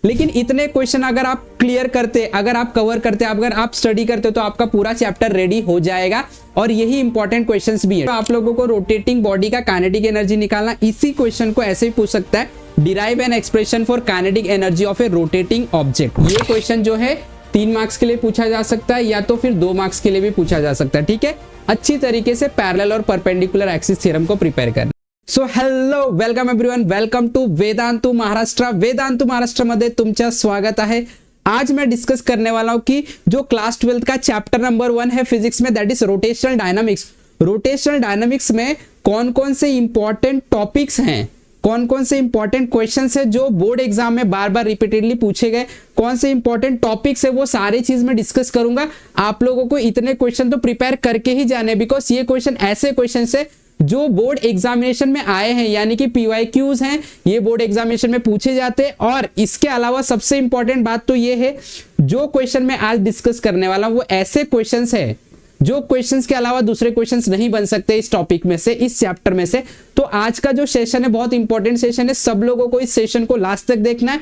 लेकिन इतने क्वेश्चन अगर आप क्लियर करते, अगर आप कवर करते, अगर आप स्टडी करते तो आपका पूरा चैप्टर रेडी हो जाएगा। और यही इंपॉर्टेंट क्वेश्चंस भी है। तो आप लोगों को रोटेटिंग बॉडी का काइनेटिक एनर्जी निकालना, इसी क्वेश्चन को ऐसे ही पूछ सकता है, derive an expression for kinetic energy of a rotating object. ये क्वेश्चन जो है 3 मार्क्स के लिए पूछा जा सकता है या तो फिर 2 मार्क्स के लिए भी पूछा जा सकता है। ठीक है, अच्छी तरीके से पैरेलल और परपेंडिकुलर एक्सिस थ्योरम को प्रिपेयर करना। So hello, welcome everyone, welcome to Vedantu Maharashtra. Vedantu Maharashtra मध्ये तुमचं स्वागत आहे। आज मैं डिस्कस करने वाला हूं कि जो क्लास 12 का चैप्टर नंबर 1 है फिजिक्स में, that is rotational dynamics. Rotational dynamics में कौन कौन से इंपॉर्टेंट टॉपिक्स हैं, कौन कौन से इंपॉर्टेंट क्वेश्चंस है जो बोर्ड एग्जाम में बार बार रिपीटेडली पूछे गए, कौन से इंपॉर्टेंट टॉपिक्स है, वो सारी चीज मैं डिस्कस करूंगा। आप लोगों को इतने क्वेश्चन तो प्रिपेयर करके ही जाने, बिकॉज ये क्वेश्चन ऐसे क्वेश्चन है जो बोर्ड एग्जामिनेशन में आए हैं, यानी कि PYQs हैं, ये बोर्ड एग्जामिनेशन में पूछे जाते हैं। और इसके अलावा सबसे इंपॉर्टेंट बात तो ये है, जो क्वेश्चन मैं आज डिस्कस करने वाला हूं वो ऐसे क्वेश्चंस है जो क्वेश्चंस के अलावा दूसरे क्वेश्चंस नहीं बन सकते इस टॉपिक में से, इस चैप्टर में से। तो आज का जो सेशन है बहुत इंपॉर्टेंट सेशन है, सब लोगों को इस सेशन को लास्ट तक देखना है।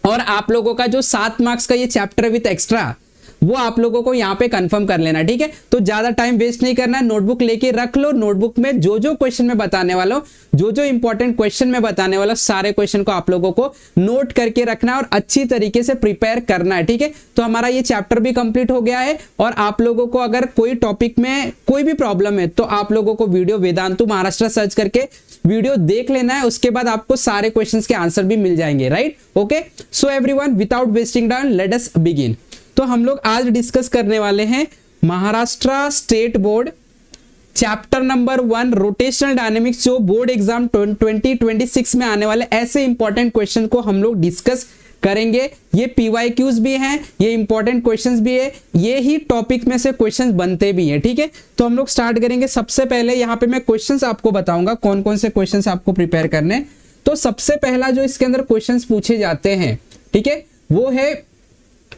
और आप लोगों का जो 7 मार्क्स का ये चैप्टर विद एक्स्ट्रा, वो आप लोगों को यहाँ पे कंफर्म कर लेना। ठीक है, तो ज्यादा टाइम वेस्ट नहीं करना है, नोटबुक लेके रख लो। नोटबुक में जो जो क्वेश्चन मैं बताने वाला हूँ, जो जो इंपॉर्टेंट क्वेश्चन मैं बताने वाला हूँ, सारे क्वेश्चन को आप लोगों को नोट करके रखना है और अच्छी तरीके से प्रिपेयर करना है। ठीक है, तो हमारा ये चैप्टर भी कंप्लीट हो गया है। और आप लोगों को अगर कोई टॉपिक में कोई भी प्रॉब्लम है तो आप लोगों को वीडियो वेदांतु महाराष्ट्र सर्च करके वीडियो देख लेना है, उसके बाद आपको सारे क्वेश्चंस के आंसर भी मिल जाएंगे। Right, okay. So everyone, without wasting time let us begin. तो हम लोग आज डिस्कस करने वाले हैं Maharashtra state board chapter number 1 rotational dynamics, जो बोर्ड एग्जाम 2026 में आने वाले ऐसे इंपॉर्टेंट क्वेश्चन को हम लोग डिस्कस करेंगे। ये PYQs भी हैं, ये इंपॉर्टेंट क्वेश्चंस भी है, ये ही टॉपिक में से क्वेश्चंस बनते भी हैं। ठीक है, तो हम लोग स्टार्ट करेंगे। सबसे पहले यहाँ पे मैं क्वेश्चंस आपको बताऊंगा कौन कौन से क्वेश्चंस आपको प्रिपेयर करने। तो सबसे पहला जो इसके अंदर क्वेश्चंस पूछे जाते हैं, ठीक है, वो है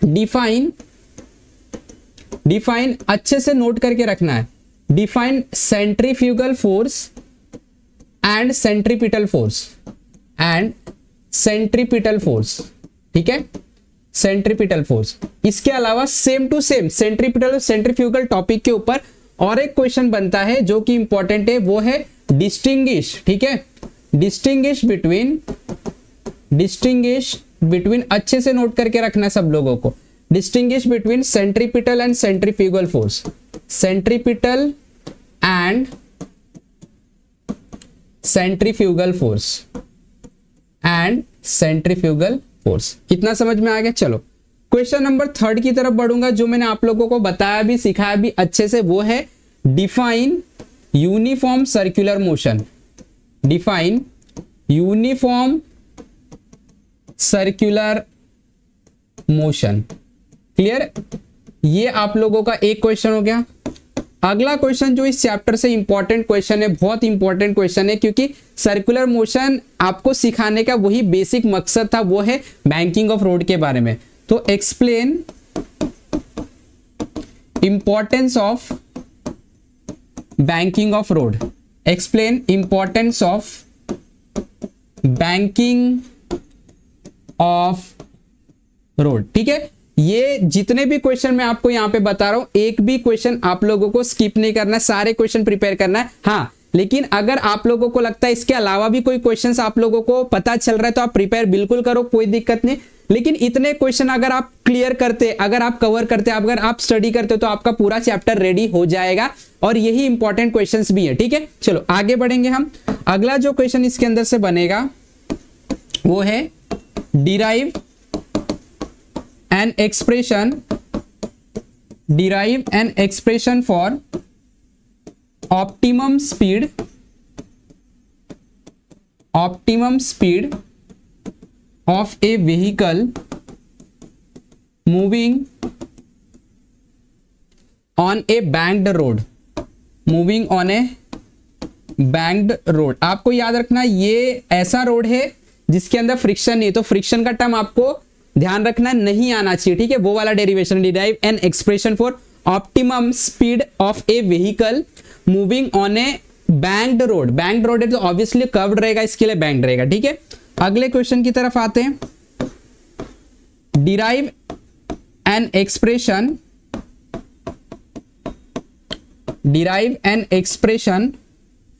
डिफाइन, अच्छे से नोट करके रखना है। Define centrifugal force and centripetal force, ठीक है, सेंट्रीपिटल फोर्स। इसके अलावा सेम टू सेम सेंट्रीपिटल और सेंट्रीफ्यूगल टॉपिक के ऊपर और एक क्वेश्चन बनता है जो कि इंपॉर्टेंट है, वो है डिस्टिंग्विश। ठीक है, डिस्टिंग्विश बिटवीन, अच्छे से नोट करके रखना है सब लोगों को। Distinguish between centripetal and centrifugal force, centripetal and centrifugal force. इतना समझ में आ गया। चलो क्वेश्चन नंबर 3 की तरफ बढ़ूंगा, जो मैंने आप लोगों को बताया भी, सिखाया भी अच्छे से, वो है define uniform circular motion. Define uniform circular motion. Clear, ये आप लोगों का एक क्वेश्चन हो गया। अगला क्वेश्चन जो इस चैप्टर से इंपॉर्टेंट क्वेश्चन है, बहुत इंपॉर्टेंट क्वेश्चन है, क्योंकि सर्कुलर मोशन आपको सिखाने का वही बेसिक मकसद था, वो है बैंकिंग ऑफ रोड के बारे में। तो explain importance of banking of road, explain importance of banking of road. ठीक है, ये जितने भी क्वेश्चन मैं आपको यहां पे बता रहा हूं, एक भी क्वेश्चन आप लोगों को स्किप नहीं करना है, सारे क्वेश्चन प्रिपेयर करना है। हाँ, लेकिन अगर आप लोगों को लगता है इसके अलावा भी कोई क्वेश्चंस आप लोगों को पता चल रहा है तो आप प्रिपेयर बिल्कुल करो, कोई दिक्कत नहीं। लेकिन इतने क्वेश्चन अगर आप क्लियर करते, अगर आप कवर करते, अगर आप स्टडी करते तो आपका पूरा चैप्टर रेडी हो जाएगा। और यही इंपॉर्टेंट क्वेश्चंस भी है। ठीक है, चलो आगे बढ़ेंगे हम। अगला जो क्वेश्चन इसके अंदर से बनेगा वो है derive an expression for optimum speed of a vehicle moving on a banked road। आपको याद रखना, ये ऐसा रोड है जिसके अंदर फ्रिक्शन नहीं है, तो फ्रिक्शन का टर्म आपको ध्यान रखना नहीं आना चाहिए। ठीक है, वो वाला derivation, derive an expression for optimum speed of A vehicle moving on A banked road. Banked road है तो ऑब्वियसली कर्व्ड रहेगा, इसके लिए बैंक्ड रहेगा। ठीक है, अगले क्वेश्चन की तरफ आते हैं। Derive an expression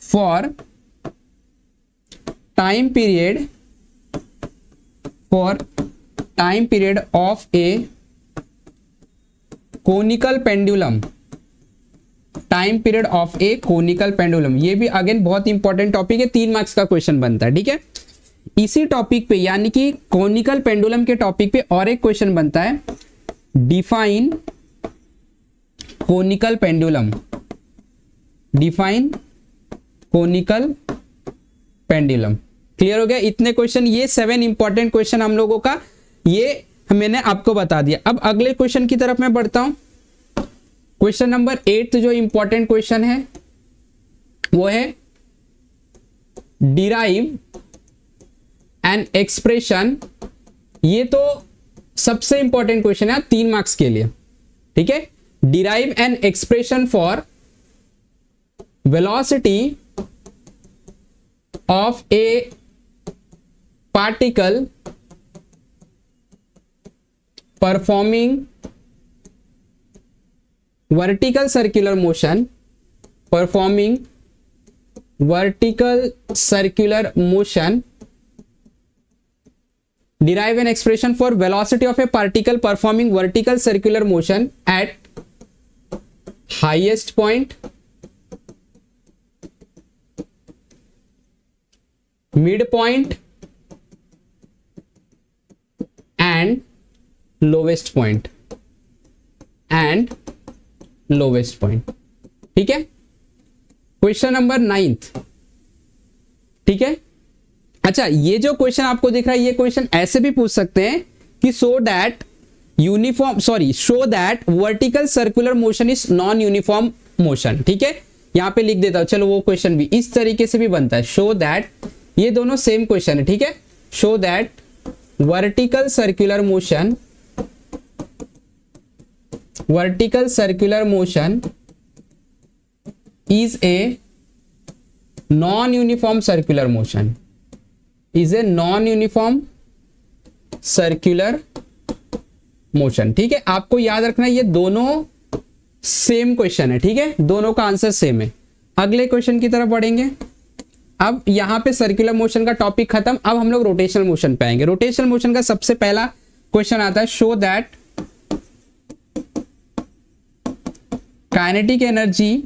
for time period of A conical pendulum, time period of A conical pendulum. ये भी अगेन बहुत इंपॉर्टेंट टॉपिक है, 3 मार्क्स का क्वेश्चन बनता है, ठीक है। इसी टॉपिक पे यानी कि कोनिकल पेंडुलम के टॉपिक पे और एक क्वेश्चन बनता है, define conical pendulum, define conical pendulum. Clear हो गया? इतने क्वेश्चन, ये 7 इंपॉर्टेंट क्वेश्चन हम लोगों का ये मैंने आपको बता दिया। अब अगले क्वेश्चन की तरफ मैं बढ़ता हूं। क्वेश्चन नंबर 8 जो इंपॉर्टेंट क्वेश्चन है वो है डिराइव एन एक्सप्रेशन। ये तो सबसे इंपॉर्टेंट क्वेश्चन है 3 मार्क्स के लिए, ठीक है। Derive an expression for velocity of A particle performing vertical circular motion, performing vertical circular motion, derive an expression for velocity of a particle performing vertical circular motion at highest point, midpoint and lowest point ठीक है। Question number 9, ठीक है। अच्छा, ये जो question आपको दिख रहा है, ये क्वेश्चन ऐसे भी पूछ सकते हैं कि show that vertical circular motion is non uniform motion, ठीक है। यहां पे लिख देता हूं, चलो वो क्वेश्चन भी इस तरीके से भी बनता है, शो दैट, ये दोनों सेम क्वेश्चन है, ठीक है। Show that vertical circular motion is a non-uniform circular motion, ठीक है। आपको याद रखना ये दोनों सेम क्वेश्चन है, ठीक है, दोनों का आंसर सेम है। अगले क्वेश्चन की तरफ बढ़ेंगे। अब यहां पे सर्कुलर मोशन का टॉपिक खत्म, अब हम लोग रोटेशनल मोशन पे आएंगे। रोटेशनल मोशन का सबसे पहला क्वेश्चन आता है, show that kinetic energy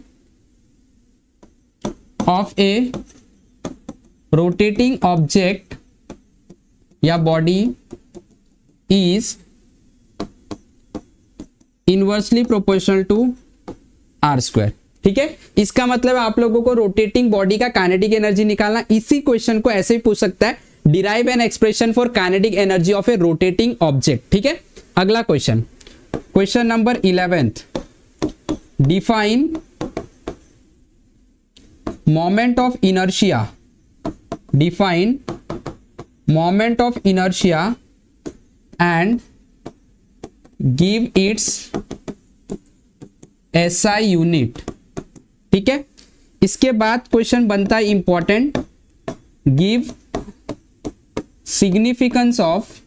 of a rotating object या body is inversely proportional to R square, ठीक है। इसका मतलब आप लोगों को रोटेटिंग बॉडी का काइनेटिक एनर्जी निकालना। इसी क्वेश्चन को ऐसे ही पूछ सकता है, derive an expression for kinetic energy of a rotating object, ठीक है। अगला question, question number 11, define moment of inertia, define moment of inertia and give its SI unit, ठीक है। इसके बाद क्वेश्चन बनता है important, give significance of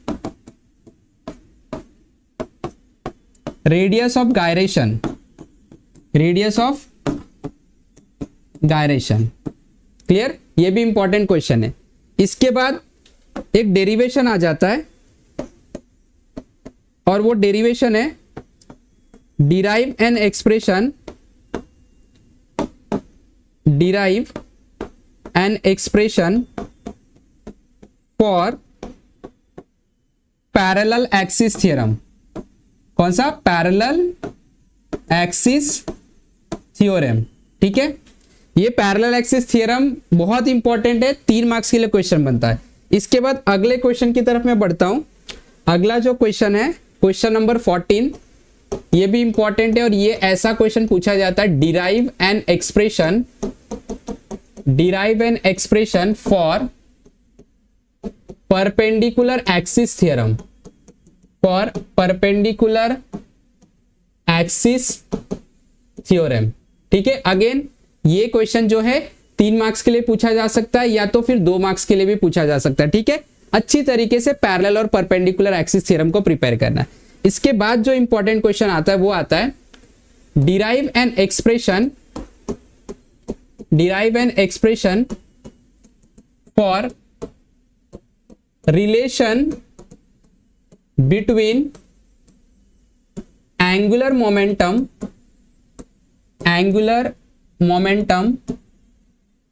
radius of gyration, clear, ये भी इंपॉर्टेंट क्वेश्चन है। इसके बाद एक डेरिवेशन आ जाता है और वो डेरिवेशन है derive an expression for parallel axis theorem. कौन सा? पैरेलल एक्सिस थ्योरम, ठीक है। ये पैरेलल एक्सिस थ्योरम बहुत इंपॉर्टेंट है, 3 मार्क्स के लिए क्वेश्चन बनता है। इसके बाद अगले क्वेश्चन की तरफ मैं बढ़ता हूं। अगला जो क्वेश्चन है, क्वेश्चन नंबर 14, ये भी इंपॉर्टेंट है और ये ऐसा क्वेश्चन पूछा जाता है, derive an expression for perpendicular axis theorem, ठीक है। अगेन ये क्वेश्चन जो है 3 मार्क्स के लिए पूछा जा सकता है या तो फिर 2 मार्क्स के लिए भी पूछा जा सकता है, ठीक है। अच्छी तरीके से पैरेलल और परपेंडिकुलर एक्सिस थ्योरम को प्रिपेयर करना है। इसके बाद जो इंपॉर्टेंट क्वेश्चन आता है वो आता है derive an expression for relation between angular momentum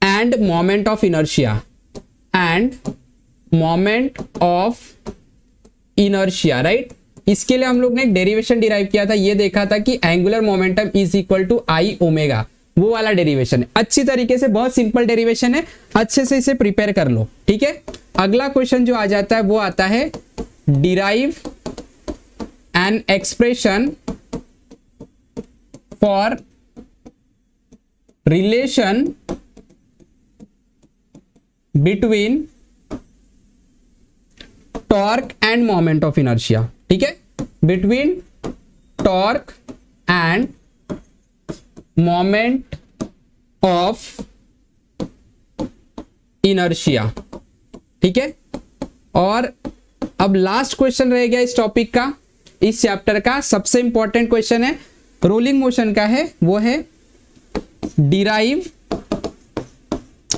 and moment of inertia right. इसके लिए हम लोग ने एक डेरिवेशन डिराइव किया था, ये देखा था कि angular momentum is equal to I omega, वो वाला डेरिवेशन है। अच्छी तरीके से, बहुत सिंपल डेरिवेशन है, अच्छे से इसे प्रिपेयर कर लो, ठीक है। अगला क्वेश्चन जो आ जाता है वो आता है derive an expression for relation between torque end moment of inertia, ठीक है, between torque end moment of inertia, ठीक है। और अब लास्ट क्वेश्चन रह गया इस टॉपिक का, इस चैप्टर का सबसे इंपॉर्टेंट क्वेश्चन है, रोलिंग मोशन का है, वो है derive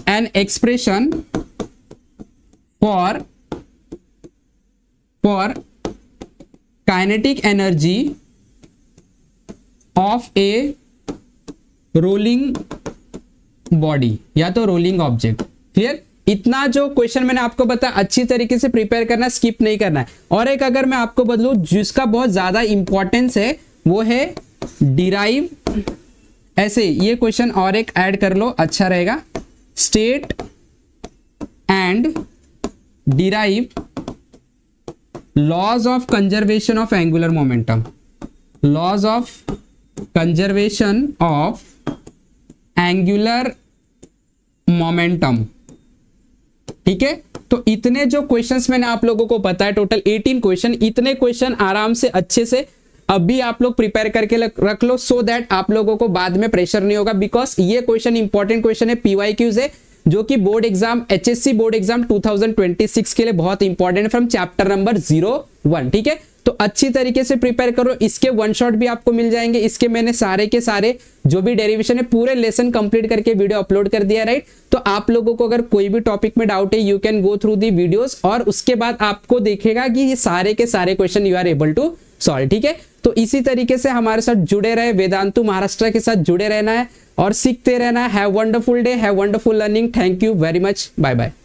an expression for kinetic energy of A rolling body या तो रोलिंग ऑब्जेक्ट। क्लियर? इतना जो क्वेश्चन मैंने आपको बताया अच्छी तरीके से प्रिपेयर करना, स्किप नहीं करना है। और एक अगर मैं आपको बदलूं जिसका बहुत ज्यादा इंपॉर्टेंस है वो है डिराइव, ऐसे ये क्वेश्चन और एक ऐड कर लो, अच्छा रहेगा, state and derive laws of conservation of angular momentum, laws of conservation of angular momentum, ठीक है। तो इतने जो क्वेश्चंस मैंने आप लोगों को बताया, टोटल 18 क्वेश्चन, इतने क्वेश्चन आराम से अच्छे से अभी आप लोग प्रिपेयर करके रख लो, सो दैट आप लोगों को बाद में प्रेशर नहीं होगा। बिकॉज ये क्वेश्चन इंपॉर्टेंट क्वेश्चन है, पीवाईक्यूज है, जो कि board exam, HSC board exam 2026 के लिए बहुत इंपॉर्टेंट है, फ्रॉम चैप्टर नंबर 01, ठीक है। तो अच्छी तरीके से प्रिपेयर करो, इसके वन शॉट भी आपको मिल जाएंगे, इसके मैंने सारे के सारे जो भी डेरिवेशन है पूरे लेसन कंप्लीट करके वीडियो अपलोड कर दिया, राइट। तो आप लोगों को अगर कोई भी टॉपिक में डाउट है, you can go through the videos, और उसके बाद आपको देखेगा कि ये सारे के सारे question you are able to solve, ठीक है। तो इसी तरीके से हमारे साथ जुड़े रहे, वेदांतु महाराष्ट्र के साथ जुड़े रहना है और सीखते रहना है। Have wonderful day, have wonderful learning, thank you very much, bye bye.